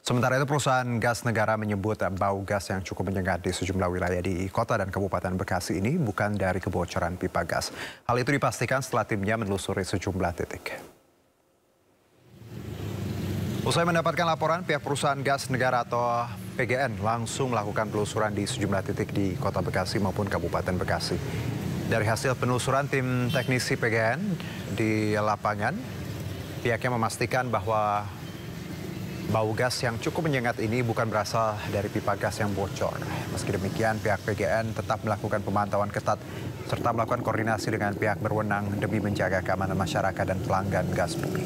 Sementara itu perusahaan gas negara menyebut bau gas yang cukup menyengat di sejumlah wilayah di kota dan kabupaten Bekasi ini bukan dari kebocoran pipa gas. Hal itu dipastikan setelah timnya menelusuri sejumlah titik. Usai mendapatkan laporan, pihak perusahaan gas negara atau PGN langsung melakukan penelusuran di sejumlah titik di kota Bekasi maupun kabupaten Bekasi. Dari hasil penelusuran tim teknisi PGN di lapangan, pihaknya memastikan bahwa bau gas yang cukup menyengat ini bukan berasal dari pipa gas yang bocor. Meski demikian, pihak PGN tetap melakukan pemantauan ketat serta melakukan koordinasi dengan pihak berwenang demi menjaga keamanan masyarakat dan pelanggan gas bumi.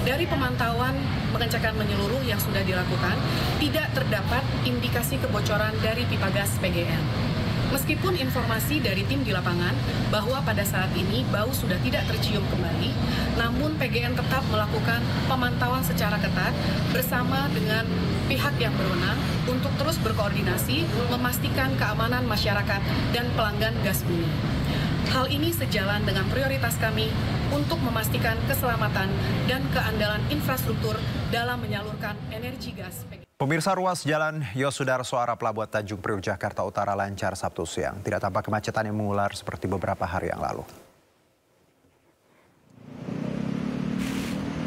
Dari pemantauan pengecekan menyeluruh yang sudah dilakukan, tidak terdapat indikasi kebocoran dari pipa gas PGN. Meskipun informasi dari tim di lapangan bahwa pada saat ini bau sudah tidak tercium kembali, namun PGN tetap melakukan pemantauan secara ketat bersama dengan pihak yang berwenang untuk terus berkoordinasi memastikan keamanan masyarakat dan pelanggan gas bumi. Hal ini sejalan dengan prioritas kami untuk memastikan keselamatan dan keandalan infrastruktur dalam menyalurkan energi gas. Pemirsa, ruas Jalan Yosudarso arah Pelabuhan Tanjung Priok, Jakarta Utara lancar Sabtu siang. Tidak tampak kemacetan yang mengular seperti beberapa hari yang lalu.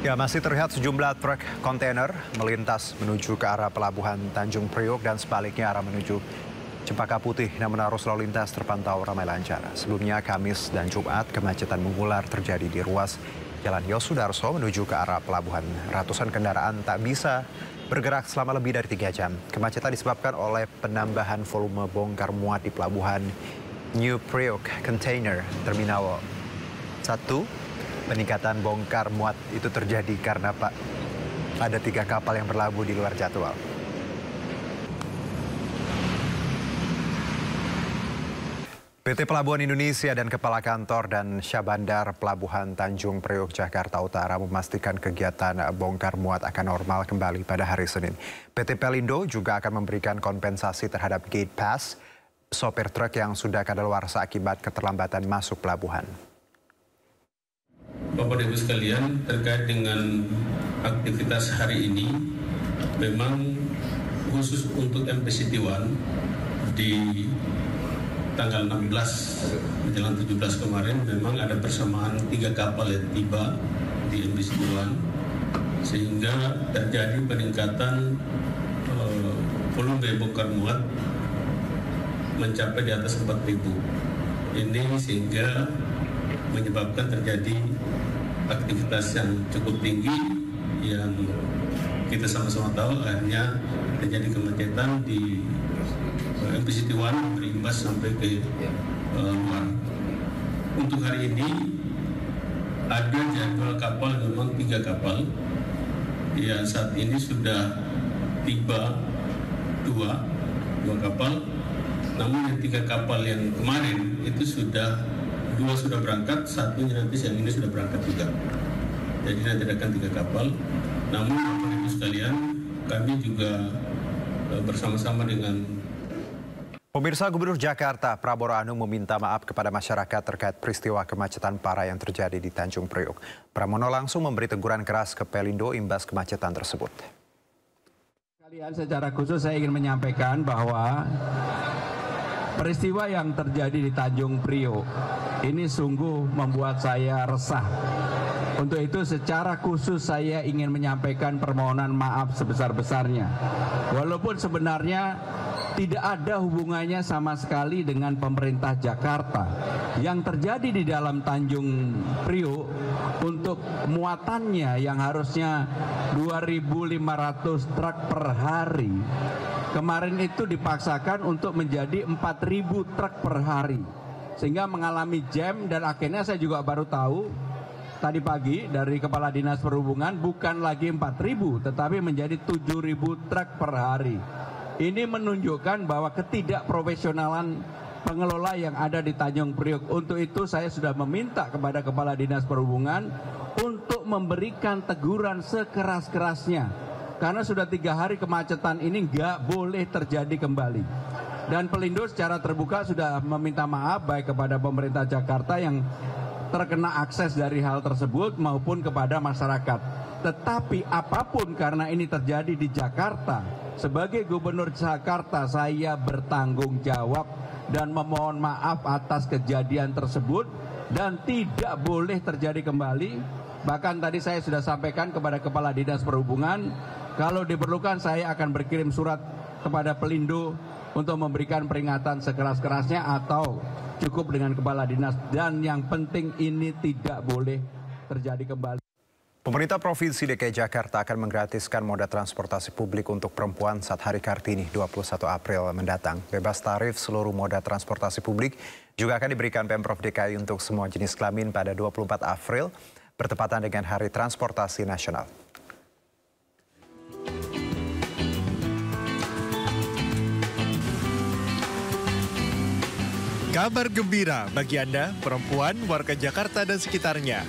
Ya, masih terlihat sejumlah truk kontainer melintas menuju ke arah Pelabuhan Tanjung Priok dan sebaliknya arah menuju Cempaka Putih, namun arus lalu lintas terpantau ramai lancar. Sebelumnya Kamis dan Jumat kemacetan mengular terjadi di ruas Jalan Yosudarso menuju ke arah pelabuhan. Ratusan kendaraan tak bisa bergerak selama lebih dari 3 jam. Kemacetan disebabkan oleh penambahan volume bongkar muat di pelabuhan New Priok Container Terminal 1. Peningkatan bongkar muat itu terjadi karena ada 3 kapal yang berlabuh di luar jadwal. PT Pelabuhan Indonesia dan Kepala Kantor dan Syahbandar Pelabuhan Tanjung Priok, Jakarta Utara memastikan kegiatan bongkar muat akan normal kembali pada hari Senin. PT Pelindo juga akan memberikan kompensasi terhadap gate pass sopir truk yang sudah kadaluarsa akibat keterlambatan masuk pelabuhan. Bapak Ibu sekalian, terkait dengan aktivitas hari ini, memang khusus untuk MPCT1 di tanggal 16 menjelang 17 kemarin memang ada persamaan 3 kapal yang tiba di MPCT1 sehingga terjadi peningkatan volume bongkar muat mencapai di atas 4.000. Ini sehingga menyebabkan terjadi aktivitas yang cukup tinggi yang kita sama-sama tahu akhirnya terjadi kemacetan di MPCT1 berimbas sampai ke luar. Untuk hari ini ada jadwal kapal memang 3 kapal yang saat ini sudah tiba 2 kapal, namun yang 3 kapal yang kemarin itu sudah 2 sudah berangkat, 1-nya nanti siang ini sudah berangkat juga. Jadi nanti akan 3 kapal. Namun Bapak Ibu sekalian, kami juga bersama-sama dengan Pemirsa, Gubernur Jakarta Prabowo Anung meminta maaf kepada masyarakat terkait peristiwa kemacetan parah yang terjadi di Tanjung Priok. Pramono langsung memberi teguran keras ke Pelindo imbas kemacetan tersebut. Kalian secara khusus saya ingin menyampaikan bahwa peristiwa yang terjadi di Tanjung Priok ini sungguh membuat saya resah. Untuk itu secara khusus saya ingin menyampaikan permohonan maaf sebesar-besarnya. Walaupun sebenarnya tidak ada hubungannya sama sekali dengan pemerintah Jakarta. Yang terjadi di dalam Tanjung Priok untuk muatannya yang harusnya 2.500 truk per hari, kemarin itu dipaksakan untuk menjadi 4.000 truk per hari. Sehingga mengalami jam dan akhirnya saya juga baru tahu tadi pagi dari Kepala Dinas Perhubungan bukan lagi 4.000 tetapi menjadi 7.000 truk per hari. Ini menunjukkan bahwa ketidakprofesionalan pengelola yang ada di Tanjung Priok. Untuk itu saya sudah meminta kepada Kepala Dinas Perhubungan untuk memberikan teguran sekeras-kerasnya. Karena sudah 3 hari kemacetan ini nggak boleh terjadi kembali. Dan Pelindo secara terbuka sudah meminta maaf baik kepada pemerintah Jakarta yang terkena akses dari hal tersebut maupun kepada masyarakat. Tetapi apapun karena ini terjadi di Jakarta, sebagai Gubernur Jakarta saya bertanggung jawab dan memohon maaf atas kejadian tersebut dan tidak boleh terjadi kembali. Bahkan tadi saya sudah sampaikan kepada Kepala Dinas Perhubungan, kalau diperlukan saya akan berkirim surat kepada Pelindo untuk memberikan peringatan sekeras-kerasnya atau cukup dengan Kepala Dinas. Dan yang penting ini tidak boleh terjadi kembali. Pemerintah Provinsi DKI Jakarta akan menggratiskan moda transportasi publik untuk perempuan saat Hari Kartini 21 April mendatang. Bebas tarif seluruh moda transportasi publik juga akan diberikan Pemprov DKI untuk semua jenis kelamin pada 24 April, bertepatan dengan Hari Transportasi Nasional. Kabar gembira bagi Anda, perempuan, warga Jakarta dan sekitarnya.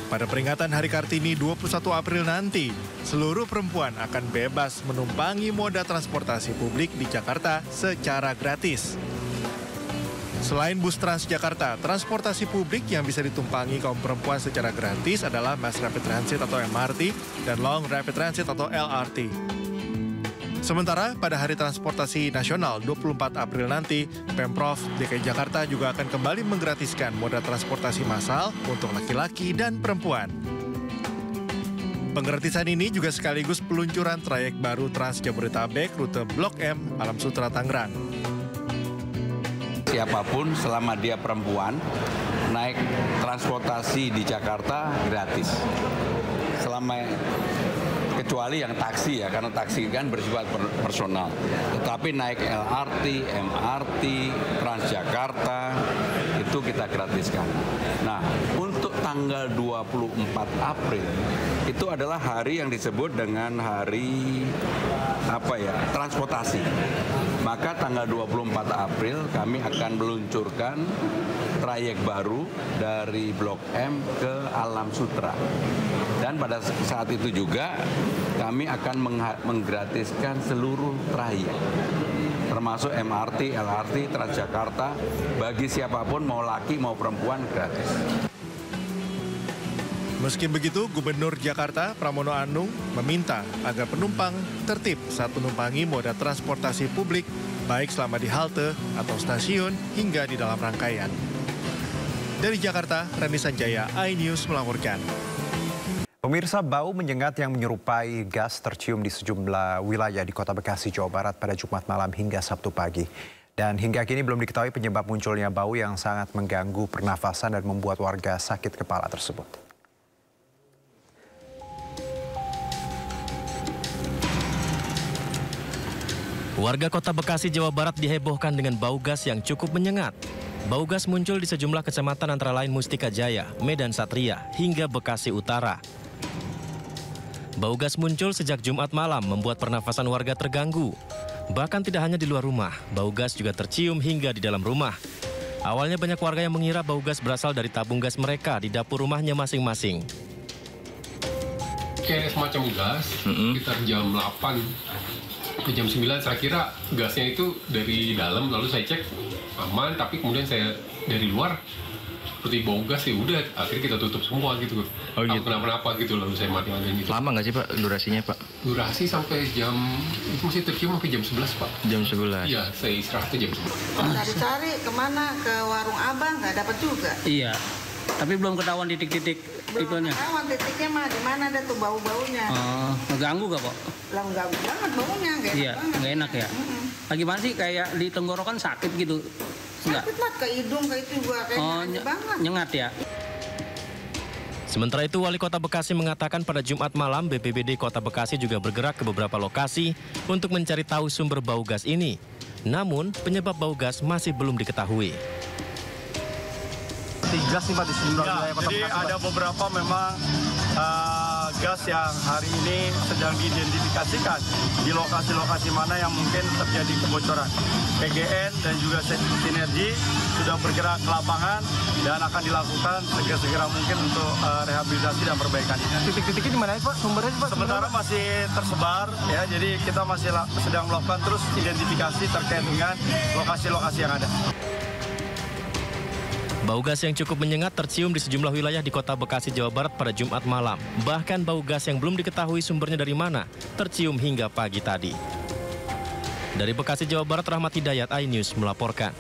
Pada peringatan Hari Kartini 21 April nanti, seluruh perempuan akan bebas menumpangi moda transportasi publik di Jakarta secara gratis. Selain bus Transjakarta, transportasi publik yang bisa ditumpangi kaum perempuan secara gratis adalah Mass Rapid Transit atau MRT dan Long Rapid Transit atau LRT. Sementara pada Hari Transportasi Nasional 24 April nanti, Pemprov DKI Jakarta juga akan kembali menggratiskan moda transportasi massal untuk laki-laki dan perempuan. Penggratisan ini juga sekaligus peluncuran trayek baru Trans Jabodetabek rute Blok M, Alam Sutra, Tangerang. Siapapun selama dia perempuan, naik transportasi di Jakarta gratis. Kecuali yang taksi ya, karena taksi kan bersifat personal. Tetapi naik LRT, MRT, Transjakarta, itu kita gratiskan. Nah, untuk tanggal 24 April, itu adalah hari yang disebut dengan hari transportasi. Maka tanggal 24 April kami akan meluncurkan trayek baru dari Blok M ke Alam Sutra. Dan pada saat itu juga kami akan menggratiskan seluruh trayek, termasuk MRT, LRT, Transjakarta, bagi siapapun mau laki mau perempuan gratis. Meski begitu, Gubernur Jakarta Pramono Anung meminta agar penumpang tertib saat menumpangi moda transportasi publik, baik selama di halte atau stasiun hingga di dalam rangkaian. Dari Jakarta, Rani Sanjaya, iNews melaporkan. Pemirsa, bau menyengat yang menyerupai gas tercium di sejumlah wilayah di Kota Bekasi, Jawa Barat pada Jumat malam hingga Sabtu pagi. Dan hingga kini belum diketahui penyebab munculnya bau yang sangat mengganggu pernafasan dan membuat warga sakit kepala tersebut. Warga Kota Bekasi, Jawa Barat dihebohkan dengan bau gas yang cukup menyengat. Bau gas muncul di sejumlah kecamatan antara lain Mustika Jaya, Medan Satria, hingga Bekasi Utara. Bau gas muncul sejak Jumat malam membuat pernafasan warga terganggu. Bahkan tidak hanya di luar rumah, bau gas juga tercium hingga di dalam rumah. Awalnya banyak warga yang mengira bau gas berasal dari tabung gas mereka di dapur rumahnya masing-masing. Kayak semacam gas, sekitar jam 8 ke jam 9 saya kira gasnya itu dari dalam, lalu saya cek aman, tapi kemudian saya dari luar seperti bau gas, ya udah akhirnya kita tutup semua gitu. Oh gitu. Kenapa-napa gitu, lalu saya mati-matiin gitu. Lama nggak sih Pak durasinya Pak? Durasi sampai jam, itu masih tercium sampai jam 11 Pak. Jam 11? Iya, saya istirahat ke jam 11. Cari-cari kemana, ke warung abang nggak dapat juga. Iya, tapi belum ketahuan titik-titik itunya. Belum ketahuan titiknya mah, di mana ada tuh bau-baunya. Oh, ngeganggu gak Pak? Lah ngeganggu banget baunya, nggak enak banget. Nggak enak ya? Lagi mana sih, kayak di tenggorokan sakit gitu? Sakit lah, ke hidung, ke itu juga kayaknya banget. Nyengat ya? Sementara itu, Wali Kota Bekasi mengatakan pada Jumat malam BPBD Kota Bekasi juga bergerak ke beberapa lokasi untuk mencari tahu sumber bau gas ini. Namun, penyebab bau gas masih belum diketahui. Gas nih Pak di sejumlah wilayah Kota Bekasi. Jadi ada beberapa memang gas yang hari ini sedang diidentifikasikan di lokasi-lokasi mana yang mungkin terjadi kebocoran. PGN dan juga Sinergi sudah bergerak ke lapangan dan akan dilakukan segera mungkin untuk rehabilitasi dan perbaikan. Titik-titiknya di mana Pak? Sumbernya Pak? Sementara masih tersebar ya, jadi kita masih sedang melakukan terus identifikasi terkait dengan lokasi-lokasi yang ada. Bau gas yang cukup menyengat tercium di sejumlah wilayah di Kota Bekasi, Jawa Barat pada Jumat malam. Bahkan bau gas yang belum diketahui sumbernya dari mana tercium hingga pagi tadi. Dari Bekasi, Jawa Barat, Rahmat Hidayat, iNews melaporkan.